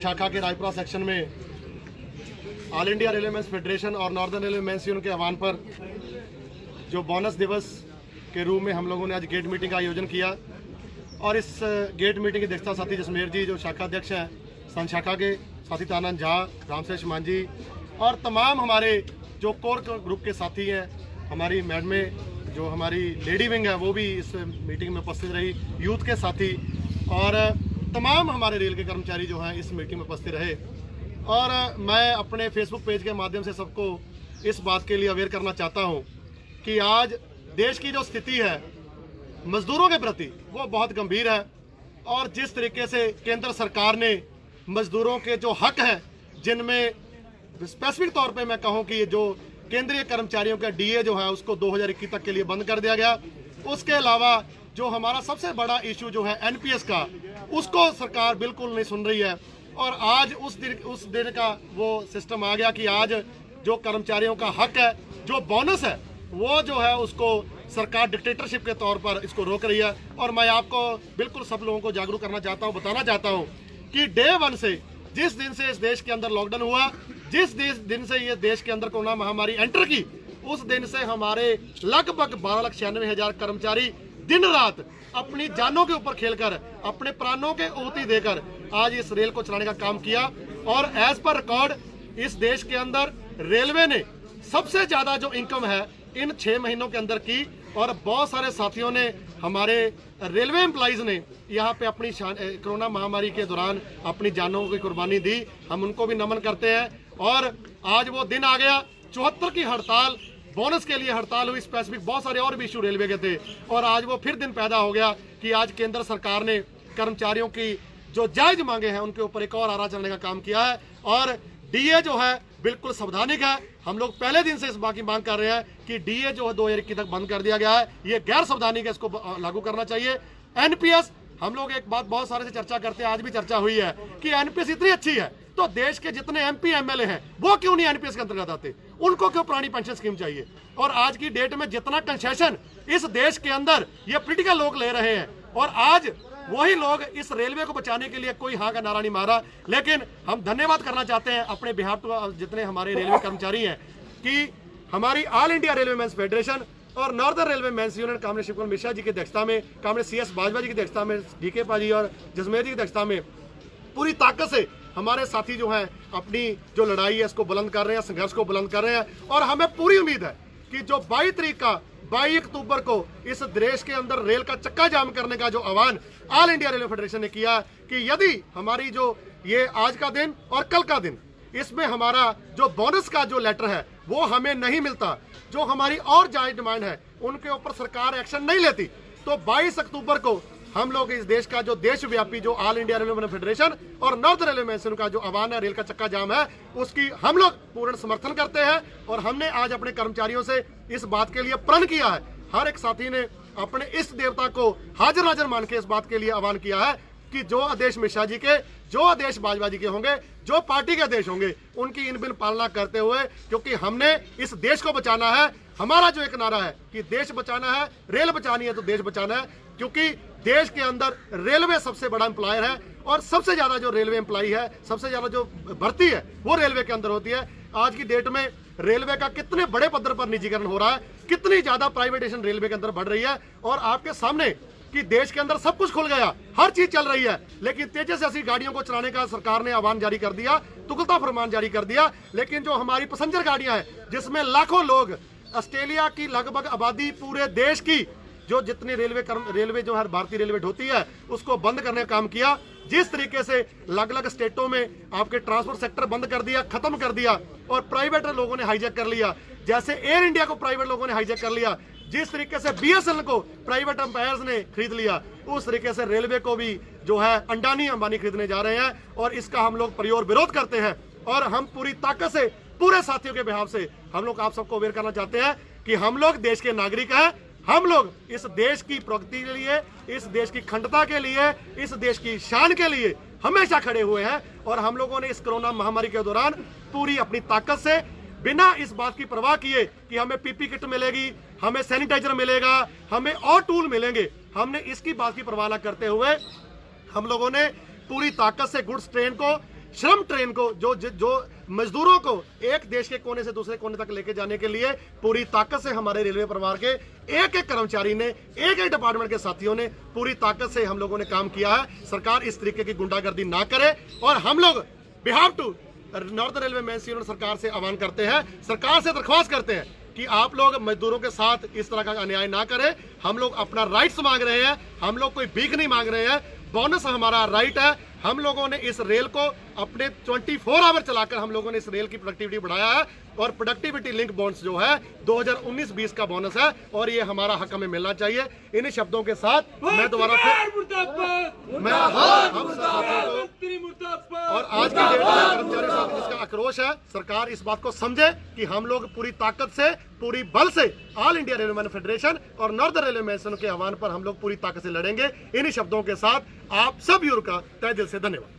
शाखा के रायपुरा सेक्शन में all India railway men's federation और नॉर्दर्न रेलवे मेंस यूनियन के आह्वान पर जो बोनस दिवस के रूप में हम लोगों ने आज गेट मीटिंग का आयोजन किया। और इस गेट मीटिंग की अध्यक्षता साथी जसमेर जी जो शाखा अध्यक्ष हैं, सन शाखा के साथी तानंद झा, रामशेष मान जी और तमाम हमारे जो कोर ग्रुप के साथी हैं, हमारी मैडमें जो हमारी लेडी विंग है वो भी इस मीटिंग में उपस्थित रही, यूथ के साथी और तमाम हमारे रेल के कर्मचारी जो हैं इस मीटिंग में उपस्थित रहे। और मैं अपने फेसबुक पेज के माध्यम से सबको इस बात के लिए अवेयर करना चाहता हूं कि आज देश की जो स्थिति है मजदूरों के प्रति वो बहुत गंभीर है। और जिस तरीके से केंद्र सरकार ने मजदूरों के जो हक हैं, जिनमें स्पेसिफिक तौर पे मैं कहूं कि जो केंद्रीय कर्मचारियों का डीए जो है उसको 2021 तक के लिए बंद कर दिया गया। उसके अलावा जो हमारा सबसे बड़ा इशू जो है एनपीएस का, उसको सरकार बिल्कुल नहीं सुन रही है। और आज उस दिन का वो सिस्टम आ गया कि आज जो कर्मचारियों का हक है, जो बोनस है, वो जो है उसको सरकार डिक्टेटरशिप के तौर पर इसको रोक रही है। और मैं आपको बिल्कुल सब लोगों को जागरूक करना चाहता हूँ, बताना चाहता हूँ कि डे वन से, जिस दिन से इस देश के अंदर लॉकडाउन हुआ, जिस दिन से ये देश के अंदर कोरोना महामारी एंटर की, उस दिन से हमारे लगभग 12,96,000 कर्मचारी दिन रात अपनी जानों के ऊपर खेलकर, अपने प्राणों के आहुति देकर आज इस रेल को चलाने का काम किया। और एज पर रिकॉर्ड इस देश के अंदर रेलवे ने सबसे ज्यादा जो इनकम है इन 6 महीनों के अंदर की। और बहुत सारे साथियों ने, हमारे रेलवे एम्प्लॉइज ने यहाँ पे अपनी कोरोना महामारी के दौरान अपनी जानों की कुर्बानी दी, हम उनको भी नमन करते हैं। और आज वो दिन आ गया, 74 की हड़ताल, बोनस के लिए हड़ताल हुई, स्पेसिफिक बहुत सारे और भी इशू रेलवे के थे। और आज वो फिर दिन पैदा हो गया कि आज केंद्र सरकार ने कर्मचारियों की जो जायज मांगे हैं उनके ऊपर एक और आरा चलने का काम किया है। और डीए जो है बिल्कुल संवैधानिक है। हम लोग पहले दिन से इस बात की मांग कर रहे हैं कि डीए जो है 2021 तक बंद कर दिया गया है, ये गैर संवैधानिक है, इसको लागू करना चाहिए। एनपीएस, हम लोग एक बात बहुत सारे से चर्चा करते हैं, आज भी चर्चा हुई है कि एनपीएस इतनी अच्छी है तो देश के जितने एमपी एमएलए हैं वो क्यों नहीं एनपीएस के अंतर्गत आते, उनको क्यों पुरानी पेंशन स्कीम चाहिए। और आज की डेट में जितना कंसेशन इस देश के अंदर ये पॉलिटिकल लोग ले रहे हैं, और आज वही लोग इस रेलवे को बचाने के लिए कोई हाँ का नारा नहीं मारा। लेकिन हम धन्यवाद करना चाहते हैं अपने बिहाफ टू जितने हमारे रेलवे कर्मचारी हैं कि हमारी all India railway men's federation और northern railway men's union comrade Shiv Kumar Mishra ji की अध्यक्षता में, कामरेड CS बाजवा जी की अध्यक्षता में, डीके पाजी और जसमेर जी की अध्यक्षता में पूरी ताकत से हमारे साथी जो हैं अपनी जो लड़ाई है इसको बुलंद कर रहे हैं, संघर्ष को बुलंद कर रहे हैं। और हमें पूरी उम्मीद है कि जो 22 अक्टूबर को इस देश के अंदर रेल का चक्का जाम करने का जो आह्वान ऑल इंडिया रेलवे फेडरेशन ने किया कि यदि हमारी जो ये आज का दिन और कल का दिन, इसमें हमारा जो बोनस का जो लेटर है वो हमें नहीं मिलता, जो हमारी और जायज डिमांड है उनके ऊपर सरकार एक्शन नहीं लेती, तो 22 अक्टूबर को हम लोग इस देश का जो देशव्यापी जो ऑल इंडिया रेलवे फेडरेशन और नॉर्थ रेलवे मेंशन का जो आह्वान है, रेल का चक्का जाम है, उसकी हम लोग पूर्ण समर्थन करते हैं। और हमने आज अपने कर्मचारियों से इस बात के लिए प्रण किया है, हर एक साथी ने अपने इष्ट देवता को हाजिर नाजिर मान के इस बात के लिए आह्वान किया है कि जो आदेश मिश्रा जी के, जो आदेश बाजवा जी के होंगे, जो पार्टी के आदेश होंगे, उनकी इन बिन पालना करते हुए, क्योंकि हमने इस देश को बचाना है। हमारा जो एक नारा है कि देश बचाना है, रेल बचानी है तो देश बचाना है, क्योंकि देश के अंदर रेलवे सबसे बड़ा एम्प्लॉयर है और सबसे ज्यादा जो रेलवे एम्प्लॉय है, सबसे ज्यादा जो भर्ती है वो रेलवे के अंदर होती है। आज की डेट में रेलवे का कितने बड़े पद्धर पर निजीकरण हो रहा है, कितनी ज्यादा प्राइवेटेशन रेलवे के अंदर बढ़ रही है। और आपके सामने कि देश के अंदर सब कुछ खुल गया, हर चीज चल रही है, लेकिन तेजस जैसी गाड़ियों को चलाने का सरकार ने आह्वान जारी कर दिया, तुगलता फरमान जारी कर दिया। लेकिन जो हमारी पैसेंजर गाड़ियां हैं जिसमें लाखों लोग, ऑस्ट्रेलिया की लगभग आबादी पूरे देश की, जो जितनी रेलवे जो है भारतीय रेलवे ढोती है, उसको बंद करने का काम किया। जिस तरीके से अलग अलग स्टेटों में आपके ट्रांसपोर्ट सेक्टर बंद कर दिया, खत्म कर दिया, और प्राइवेट लोगों ने हाईजैक कर लिया, जैसे एयर इंडिया को प्राइवेट लोगों ने हाईजैक कर लिया, जिस तरीके से BSNL को प्राइवेट एम्पायर्स ने खरीद लिया, उस तरीके से रेलवे को भी जो है अंडानी अंबानी खरीदने जा रहे हैं। और इसका हम लोग प्रयोग विरोध करते हैं। और हम पूरी ताकत से, पूरे साथियों के बिहाफ से हम लोग आप सबको अवेयर करना चाहते हैं कि हम लोग देश के नागरिक हैं, हम लोग इस देश की प्रगति के लिए, इस देश की अखंडता के लिए, इस देश की शान के लिए हमेशा खड़े हुए हैं। और हम लोगों ने इस कोरोना महामारी के दौरान पूरी अपनी ताकत से, बिना इस बात की परवाह किए कि हमें पीपी किट मिलेगी, हमें सैनिटाइजर मिलेगा, हमें और टूल मिलेंगे, हमने इसकी बात की परवाह न करते हुए हम लोगों ने पूरी ताकत से गुड्स ट्रेन को श्रम ट्रेन को जो मजदूरों को एक देश के कोने से दूसरे कोने तक लेके जाने के लिए पूरी ताकत से हमारे रेलवे परिवार के एक एक कर्मचारी ने, एक एक डिपार्टमेंट के साथियों ने पूरी ताकत से हम लोगों ने काम किया है। सरकार इस तरीके की गुंडागर्दी ना करे और हम लोग behalf to northern railway men's union सरकार से आह्वान करते हैं, सरकार से दरख्वास्त करते हैं कि आप लोग मजदूरों के साथ इस तरह का अन्याय ना करें। हम लोग अपना राइट्स मांग रहे हैं, हम लोग कोई भीख नहीं मांग रहे हैं। बोनस हमारा राइट है। हम लोगों ने इस रेल को अपने 24 आवर चलाकर हम लोगों ने इस रेल की प्रोडक्टिविटी बढ़ाया है और प्रोडक्टिविटी लिंक बोनस जो है 2019-20 का बोनस है और ये हमारा हक हमें मिलना चाहिए। इन्हीं शब्दों के साथ मैं दोबारा फिर मैं हम साथियों को और आज की डेट में कर्मचारियों साथ जिसका आक्रोश है, सरकार इस बात को समझे कि हम लोग पूरी ताकत से, पूरी बल से ऑल इंडिया रेलवे फेडरेशन और नॉर्दर्न रेलवे मेंस के आह्वान पर हम लोग पूरी ताकत से लड़ेंगे। इन्हीं शब्दों के साथ आप सब यूर का तहे दिल से धन्यवाद।